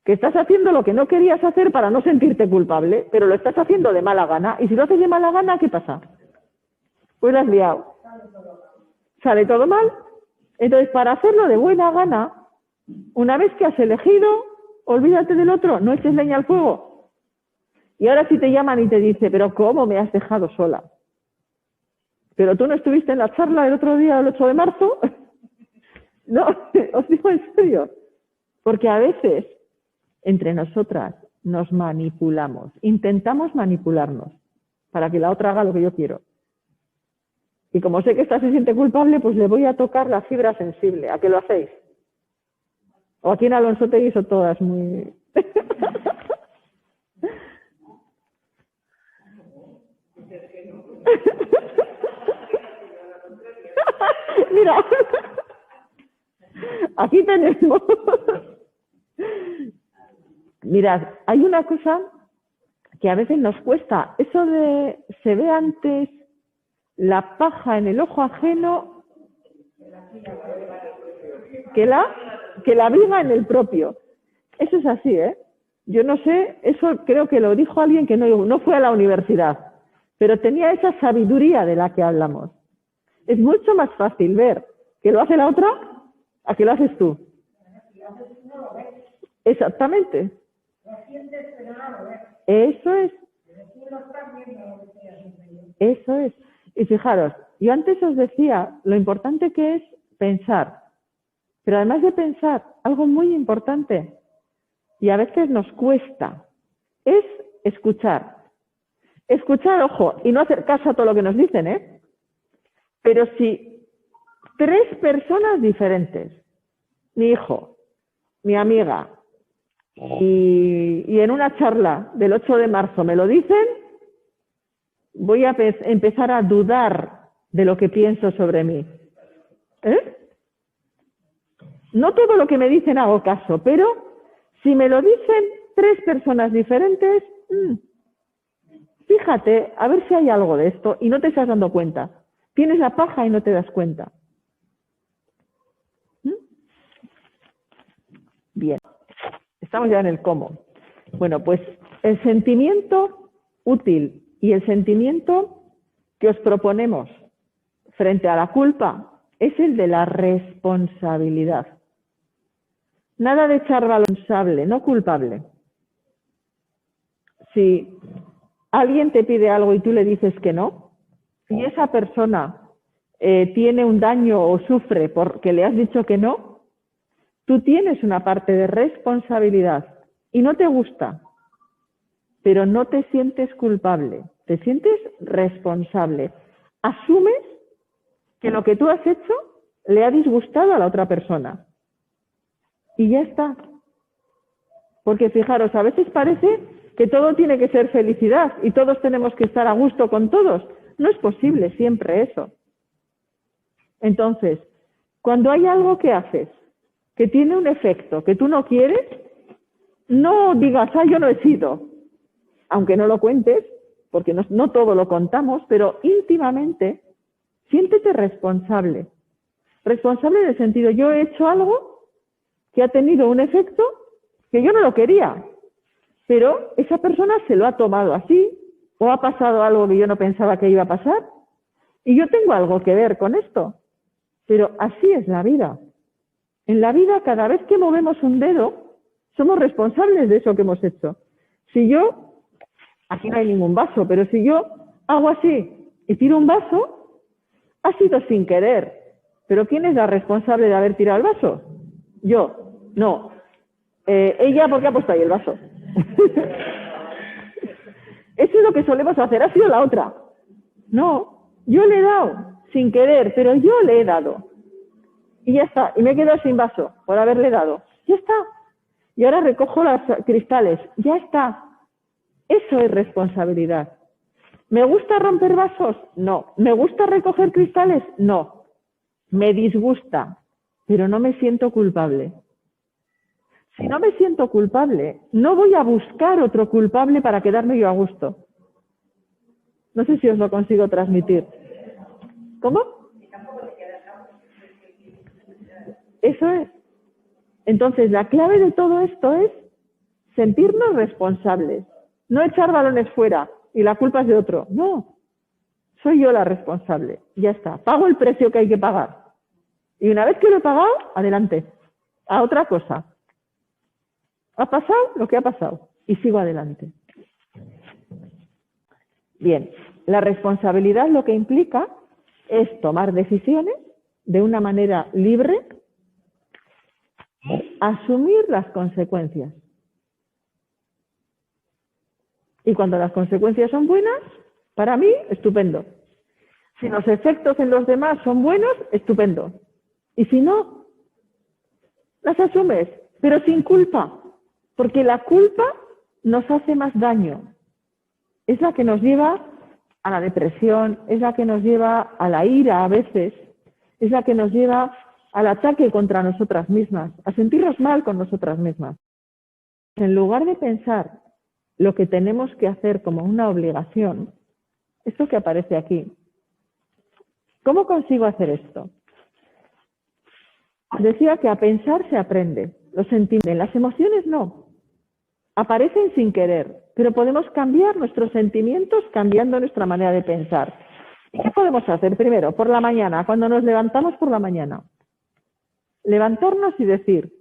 Que estás haciendo lo que no querías hacer para no sentirte culpable, pero lo estás haciendo de mala gana. Y si lo haces de mala gana, ¿qué pasa? Pues la has liado. Sale todo mal. Entonces, para hacerlo de buena gana, una vez que has elegido, olvídate del otro, no eches leña al fuego. Y ahora si te llaman y te dice, pero ¿cómo me has dejado sola? ¿Pero tú no estuviste en la charla el otro día, el 8 de marzo? No, os digo en serio. Porque a veces, entre nosotras, nos manipulamos. Intentamos manipularnos para que la otra haga lo que yo quiero. Y como sé que esta se siente culpable, pues le voy a tocar la fibra sensible. ¿A qué lo hacéis? O aquí en Alonsotegui son todas muy... Mira, aquí tenemos... Mirad, hay una cosa que a veces nos cuesta, eso de se ve antes la paja en el ojo ajeno que la viga en el propio. Eso es así, ¿eh? Yo no sé, eso creo que lo dijo alguien que no fue a la universidad, pero tenía esa sabiduría de la que hablamos. Es mucho más fácil ver que lo hace la otra a que lo haces tú. Exactamente. Eso es. Eso es. Y fijaros, yo antes os decía lo importante que es pensar, pero además de pensar, algo muy importante, y a veces nos cuesta, es escuchar. Escuchar, ojo, y no hacer caso a todo lo que nos dicen, ¿eh? Pero si 3 personas diferentes, mi hijo, mi amiga, y en una charla del 8 de marzo me lo dicen, voy a empezar a dudar de lo que pienso sobre mí. ¿Eh? No todo lo que me dicen hago caso, pero si me lo dicen 3 personas diferentes, fíjate, a ver si hay algo de esto y no te estás dando cuenta. Tienes la paja y no te das cuenta. Bien, estamos ya en el cómo. Bueno, pues el sentimiento útil y el sentimiento que os proponemos frente a la culpa es el de la responsabilidad. Nada de echar responsable, no culpable. Si alguien te pide algo y tú le dices que no, y esa persona tiene un daño o sufre porque le has dicho que no, tú tienes una parte de responsabilidad y no te gusta, pero no te sientes culpable, te sientes responsable. Asumes que lo que tú has hecho le ha disgustado a la otra persona. Y ya está. Porque fijaros, a veces parece que todo tiene que ser felicidad y todos tenemos que estar a gusto con todos. No es posible siempre eso. Entonces, cuando hay algo que haces que tiene un efecto que tú no quieres, no digas, yo no he sido. Aunque no lo cuentes, porque no todo lo contamos, pero íntimamente, siéntete responsable. Responsable en el sentido, yo he hecho algo que ha tenido un efecto que yo no lo quería, pero esa persona se lo ha tomado así, o ha pasado algo que yo no pensaba que iba a pasar, y yo tengo algo que ver con esto. Pero así es la vida. En la vida, cada vez que movemos un dedo, somos responsables de eso que hemos hecho. Si yo, aquí no hay ningún vaso, pero si yo hago así y tiro un vaso, ha sido sin querer. Pero ¿quién es la responsable de haber tirado el vaso? Yo. No. Ella, porque ha puesto ahí el vaso. Eso es lo que solemos hacer. Ha sido la otra. No. Yo le he dado sin querer, pero yo le he dado. Y ya está. Y me he quedado sin vaso por haberle dado. Ya está. Y ahora recojo los cristales. Ya está. Eso es responsabilidad. ¿Me gusta romper vasos? No. ¿Me gusta recoger cristales? No. Me disgusta, pero no me siento culpable. Si no me siento culpable, no voy a buscar otro culpable para quedarme yo a gusto. No sé si os lo consigo transmitir. ¿Cómo? Eso es. Entonces, la clave de todo esto es sentirnos responsables. No echar balones fuera y la culpa es de otro. No. Soy yo la responsable. Ya está. Pago el precio que hay que pagar. Y una vez que lo he pagado, adelante. A otra cosa. Ha pasado lo que ha pasado. Y sigo adelante. Bien. La responsabilidad lo que implica es tomar decisiones de una manera libre, asumir las consecuencias. Y cuando las consecuencias son buenas, para mí, estupendo. Si los efectos en los demás son buenos, estupendo. Y si no, las asumes, pero sin culpa. Porque la culpa nos hace más daño. Es la que nos lleva a la depresión, es la que nos lleva a la ira a veces, es la que nos lleva al ataque contra nosotras mismas, a sentirnos mal con nosotras mismas. En lugar de pensar lo que tenemos que hacer como una obligación, esto que aparece aquí, ¿cómo consigo hacer esto? Decía que a pensar se aprende, los sentimientos, las emociones no, aparecen sin querer, pero podemos cambiar nuestros sentimientos cambiando nuestra manera de pensar. ¿Y qué podemos hacer? Primero, por la mañana, cuando nos levantamos por la mañana, levantarnos y decir,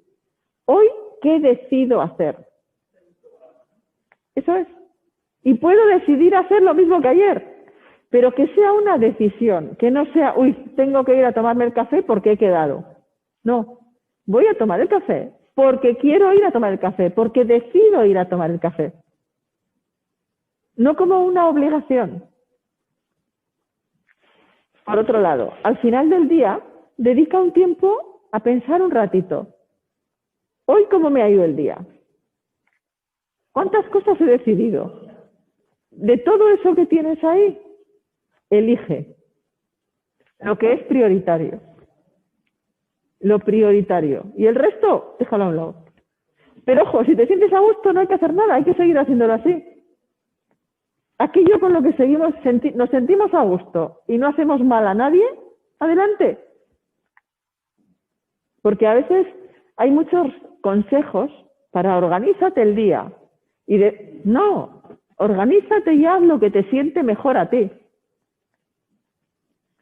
hoy, ¿qué decido hacer? Eso es. Y puedo decidir hacer lo mismo que ayer, pero que sea una decisión, que no sea, uy, tengo que ir a tomarme el café porque he quedado. No, voy a tomar el café porque quiero ir a tomar el café, porque decido ir a tomar el café. No como una obligación. Por otro lado, al final del día, dedica un tiempo a pensar un ratito. Hoy, ¿cómo me ha ido el día? ¿Cuántas cosas he decidido? De todo eso que tienes ahí, elige lo que es prioritario. Lo prioritario. Y el resto, déjalo a un lado. Pero ojo, si te sientes a gusto, no hay que hacer nada, hay que seguir haciéndolo así. Aquello con lo que seguimos, nos sentimos a gusto y no hacemos mal a nadie, adelante. Porque a veces hay muchos consejos para organízate el día. No, organízate y haz lo que te siente mejor a ti.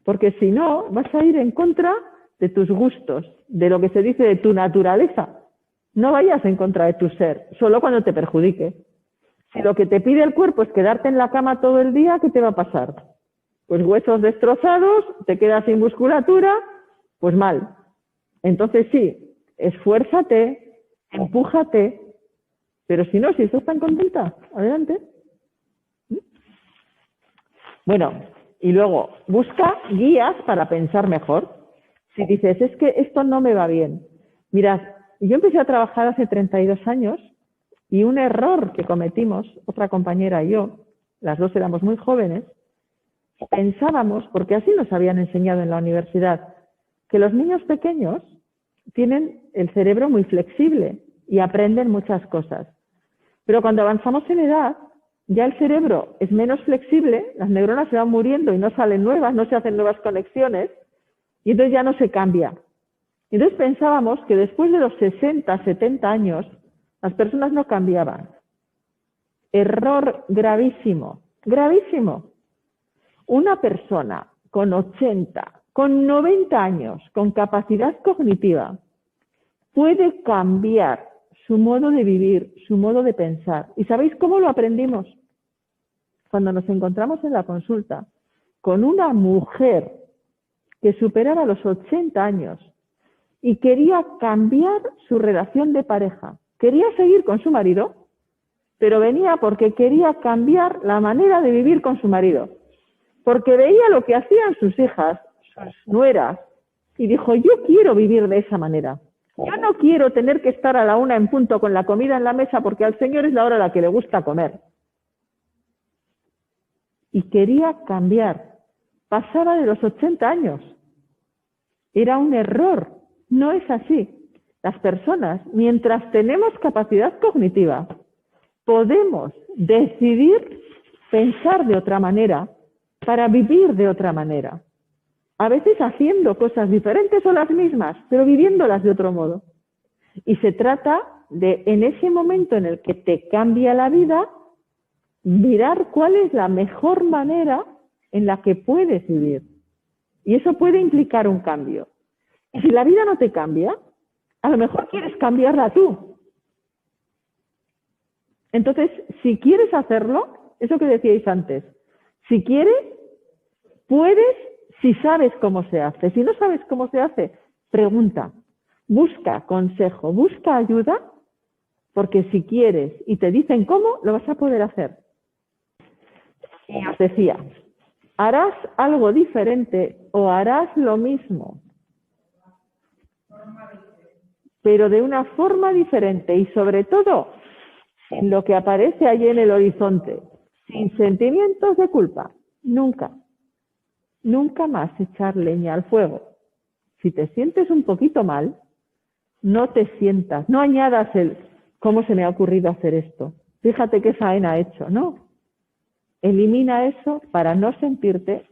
Porque si no, vas a ir en contra de tus gustos, de lo que se dice de tu naturaleza. No vayas en contra de tu ser, solo cuando te perjudique. Si lo que te pide el cuerpo es quedarte en la cama todo el día, ¿qué te va a pasar? Pues huesos destrozados, te quedas sin musculatura, pues mal. Entonces sí, esfuérzate, empújate, pero si no, si estás tan contenta, adelante. Bueno, y luego, busca guías para pensar mejor. Si dices, es que esto no me va bien. Mirad, yo empecé a trabajar hace 32 años y un error que cometimos, otra compañera y yo, las dos éramos muy jóvenes, pensábamos, porque así nos habían enseñado en la universidad, que los niños pequeños tienen el cerebro muy flexible y aprenden muchas cosas. Pero cuando avanzamos en edad, ya el cerebro es menos flexible, las neuronas se van muriendo y no salen nuevas, no se hacen nuevas conexiones, y entonces ya no se cambia. Entonces pensábamos que después de los 60, 70 años, las personas no cambiaban. Error gravísimo, gravísimo. Una persona con 80, con 90 años, con capacidad cognitiva, puede cambiar su modo de vivir, su modo de pensar. ¿Y sabéis cómo lo aprendimos? Cuando nos encontramos en la consulta con una mujer que superaba los 80 años y quería cambiar su relación de pareja. Quería seguir con su marido, pero venía porque quería cambiar la manera de vivir con su marido. Porque veía lo que hacían sus hijas, sus nueras, y dijo, yo quiero vivir de esa manera. Yo no quiero tener que estar a la 1 en punto con la comida en la mesa porque al Señor es la hora a la que le gusta comer. Y quería cambiar. Pasaba de los 80 años. Era un error. No es así. Las personas, mientras tenemos capacidad cognitiva, podemos decidir pensar de otra manera para vivir de otra manera. A veces haciendo cosas diferentes o las mismas, pero viviéndolas de otro modo. Y se trata de, en ese momento en el que te cambia la vida, mirar cuál es la mejor manera en la que puedes vivir. Y eso puede implicar un cambio. Y si la vida no te cambia, a lo mejor quieres cambiarla tú. Entonces, si quieres hacerlo, eso que decíais antes, si quieres, puedes, si sabes cómo se hace. Si no sabes cómo se hace, pregunta, busca consejo, busca ayuda, porque si quieres y te dicen cómo, lo vas a poder hacer. Y os decía, ¿harás algo diferente o harás lo mismo? Pero de una forma diferente y sobre todo, sin lo que aparece allí en el horizonte, sin sentimientos de culpa, nunca. Nunca más echar leña al fuego. Si te sientes un poquito mal, no te sientas, no añadas el ¿cómo se me ha ocurrido hacer esto? Fíjate qué faena he hecho, ¿no? Elimina eso para no sentirte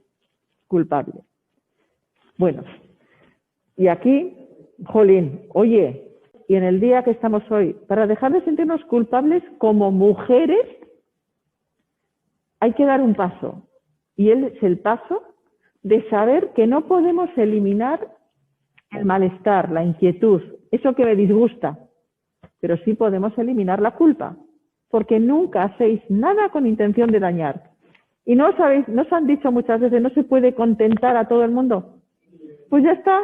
culpable. Bueno, y aquí, jolín, oye, y en el día que estamos hoy, para dejar de sentirnos culpables como mujeres, hay que dar un paso. Y es el paso de saber que no podemos eliminar el malestar, la inquietud, eso que me disgusta, pero sí podemos eliminar la culpa, porque nunca hacéis nada con intención de dañar. Y no sabéis, nos han dicho muchas veces, no se puede contentar a todo el mundo. Pues ya está.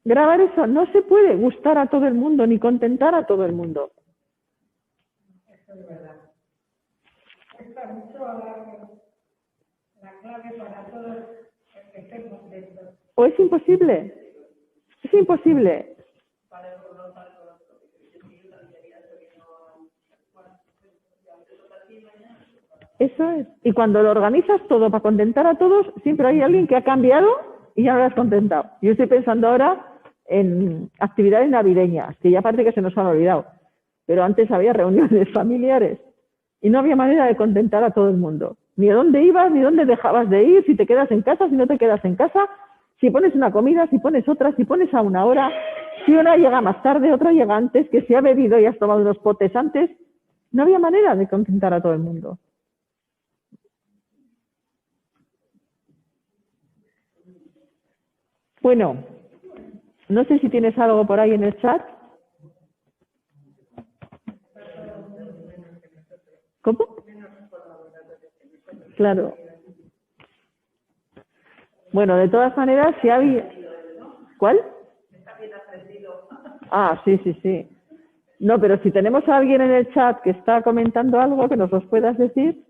Grabar eso, no se puede gustar a todo el mundo ni contentar a todo el mundo. Eso es verdad. Cuesta mucho la clave para todos que estén contentos. ¿O es imposible? Es imposible. Eso es. Y cuando lo organizas todo para contentar a todos, siempre hay alguien que ha cambiado y ya no lo has contentado. Yo estoy pensando ahora en actividades navideñas, que ya parece que se nos han olvidado. Pero antes había reuniones familiares y no había manera de contentar a todo el mundo. Ni a dónde ibas, ni dónde dejabas de ir, si te quedas en casa, si no te quedas en casa, si pones una comida, si pones otra, si pones a una hora, si una llega más tarde, otra llega antes, que si ha bebido y has tomado unos potes antes. No había manera de contentar a todo el mundo. Bueno, no sé si tienes algo por ahí en el chat. ¿Cómo? Claro. Bueno, de todas maneras, si había... ¿Cuál? Ah, sí, sí, sí. No, pero si tenemos a alguien en el chat que está comentando algo, que nos los puedas decir.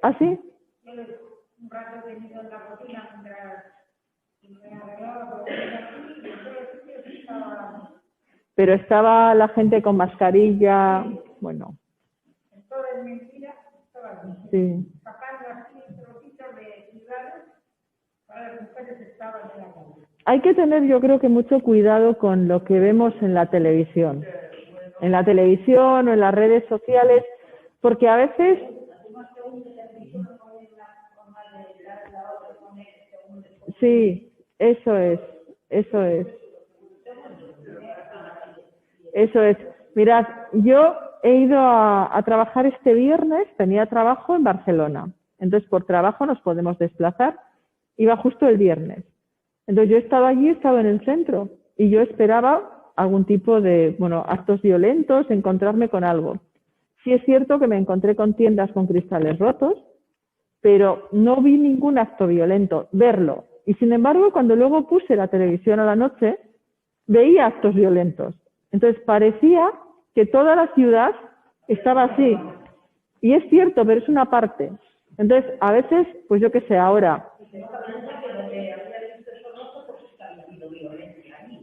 ¿Ah, sí? Un rato he tenido en la cocina mientras me arreglaba, Pero estaba la gente con mascarilla, bueno. todo es mentira, estaba Sí. sacando así trocitos de ciudades para las mujeres que estaban en la calle. Hay que tener, yo creo que mucho cuidado con lo que vemos en la televisión. En la televisión o en las redes sociales, porque a veces... Sí, eso es, eso es. Eso es. Mirad, yo he ido a trabajar este viernes, tenía trabajo en Barcelona. Entonces, por trabajo nos podemos desplazar. Iba justo el viernes. Entonces, yo estaba allí, estaba en el centro y yo esperaba algún tipo de, bueno, actos violentos, encontrarme con algo. Sí es cierto que me encontré con tiendas con cristales rotos, pero no vi ningún acto violento, verlo. Y sin embargo, cuando luego puse la televisión a la noche, veía actos violentos. Entonces parecía que toda la ciudad estaba así. Y es cierto, pero es una parte. Entonces, a veces, pues yo qué sé, ahora...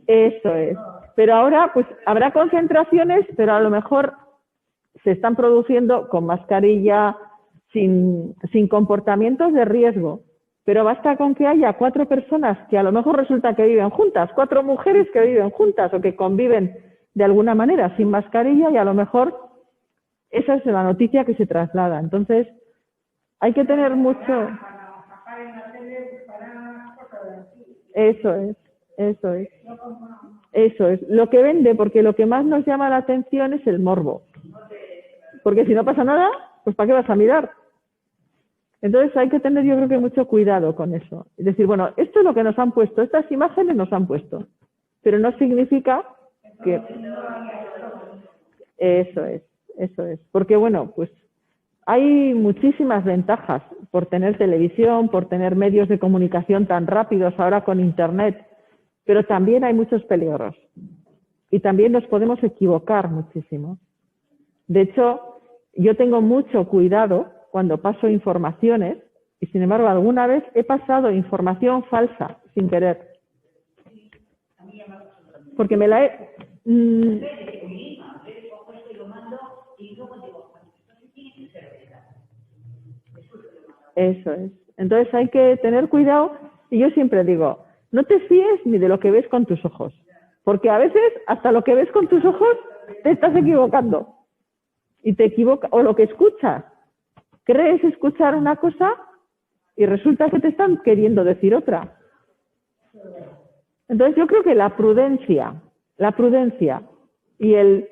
Eso es. Pero ahora, pues habrá concentraciones, pero a lo mejor se están produciendo con mascarilla, sin comportamientos de riesgo. Pero basta con que haya 4 personas que a lo mejor resulta que viven juntas, 4 mujeres que viven juntas o que conviven de alguna manera sin mascarilla y a lo mejor esa es la noticia que se traslada. Entonces, hay que tener mucho... Eso es, eso es. Eso es. Lo que vende, porque lo que más nos llama la atención es el morbo. Porque si no pasa nada, pues ¿para qué vas a mirar? Entonces hay que tener, yo creo que mucho cuidado con eso. Es decir, bueno, esto es lo que nos han puesto, estas imágenes nos han puesto. Pero no significa que... Eso es, eso es. Porque bueno, pues hay muchísimas ventajas por tener televisión, por tener medios de comunicación tan rápidos ahora con Internet, pero también hay muchos peligros. Y también nos podemos equivocar muchísimo. De hecho, yo tengo mucho cuidado cuando paso informaciones y, sin embargo, alguna vez he pasado información falsa sin querer. Porque me la he... Eso es. Entonces hay que tener cuidado y yo siempre digo, no te fíes ni de lo que ves con tus ojos, porque a veces hasta lo que ves con tus ojos te estás equivocando y te equivocas, o lo que escuchas, crees escuchar una cosa y resulta que te están queriendo decir otra. Entonces yo creo que la prudencia y el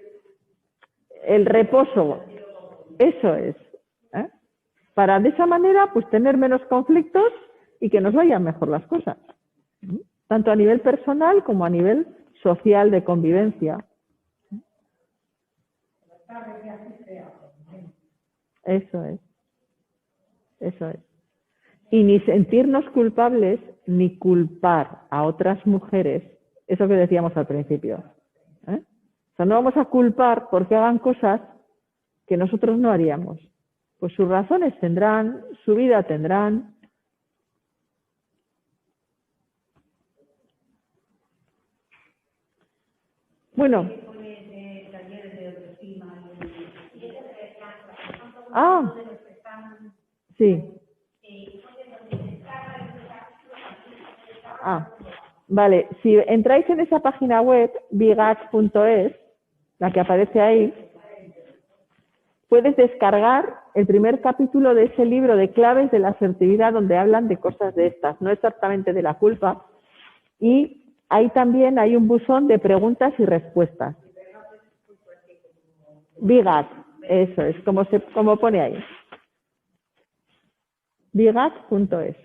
reposo, eso es, ¿eh? Para de esa manera pues tener menos conflictos y que nos vayan mejor las cosas, tanto a nivel personal como a nivel social de convivencia. Eso es, eso es. Y ni sentirnos culpables ni culpar a otras mujeres, eso que decíamos al principio. ¿Eh? O sea, no vamos a culpar porque hagan cosas que nosotros no haríamos. Pues sus razones tendrán, su vida tendrán. Bueno. Ah, sí. Ah, vale. Si entráis en esa página web, bigat.es, la que aparece ahí, puedes descargar el primer capítulo de ese libro de claves de la asertividad donde hablan de cosas de estas, no exactamente de la culpa. Y ahí también hay un buzón de preguntas y respuestas. Bigat, eso es, como pone ahí. Bigat.es.